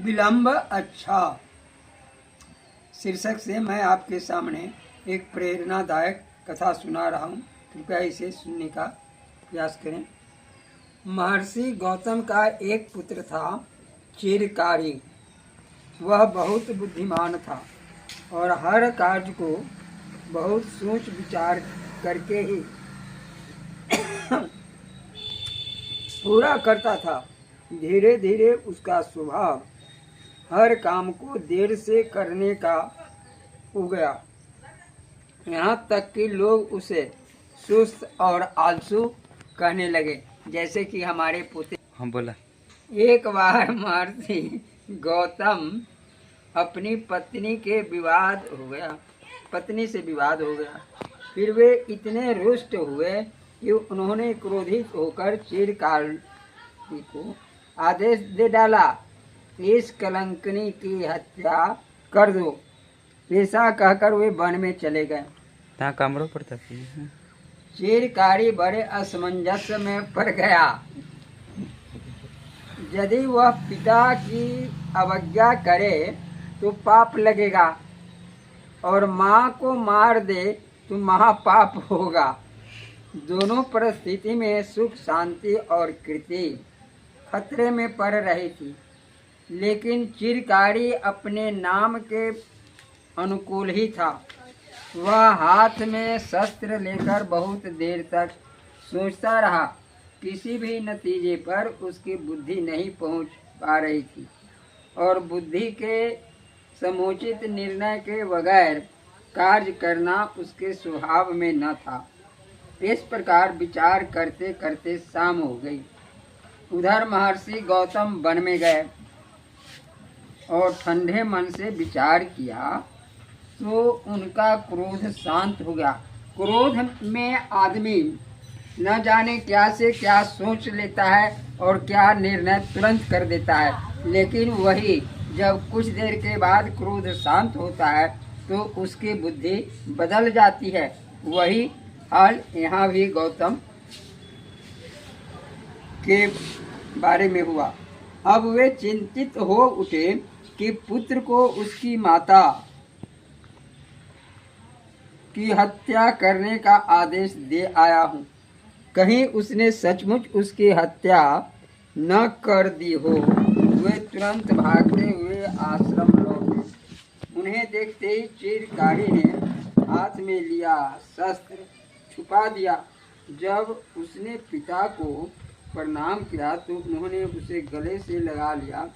विलंब अच्छा शीर्षक से मैं आपके सामने एक प्रेरणादायक कथा सुना रहा हूँ। कृपया इसे सुनने का प्रयास करें। महर्षि गौतम का एक पुत्र था चिरकारी। वह बहुत बुद्धिमान था और हर कार्य को बहुत सोच विचार करके ही पूरा करता था। धीरे धीरे उसका स्वभाव हर काम को देर से करने का हो गया, यहाँ तक कि लोग उसे सुस्त और आलसू कहने लगे। जैसे कि हमारे पोते हाँ बोला। एक बार महर्षि गौतम अपनी पत्नी से विवाद हो गया। फिर वे इतने रुष्ट हुए कि उन्होंने क्रोधित होकर चिरकारी को आदेश दे डाला, इस कलंकनी की हत्या कर दो। ऐसा कहकर वे वन में चले गए। ता कमरों पड़ता चिरकारी बड़े असमंजस में पड़ गया। यदि वह पिता की अवज्ञा करे तो पाप लगेगा और माँ को मार दे तो महापाप होगा। दोनों परिस्थिति में सुख शांति और कीर्ति खतरे में पड़ रही थी, लेकिन चिरकारी अपने नाम के अनुकूल ही था। वह हाथ में शस्त्र लेकर बहुत देर तक सोचता रहा। किसी भी नतीजे पर उसकी बुद्धि नहीं पहुंच पा रही थी और बुद्धि के समुचित निर्णय के बगैर कार्य करना उसके स्वभाव में न था। इस प्रकार विचार करते करते शाम हो गई। उधर महर्षि गौतम वन में गए और ठंडे मन से विचार किया तो उनका क्रोध शांत हो गया। क्रोध में आदमी न जाने क्या से क्या सोच लेता है और क्या निर्णय तुरंत कर देता है, लेकिन वही जब कुछ देर के बाद क्रोध शांत होता है तो उसकी बुद्धि बदल जाती है। वही हाल यहाँ भी गौतम के बारे में हुआ। अब वे चिंतित हो उठे कि पुत्र को उसकी माता की हत्या करने का आदेश दे आया हूँ। कहीं उसने सचमुच उसकी हत्या न कर दी हो। वे तुरंत भागते हुए आश्रम लौटे। उन्हें देखते ही चिरकारी ने हाथ में लिया शस्त्र छुपा दिया। जब उसने पिता को प्रणाम किया तो उन्होंने उसे गले से लगा लिया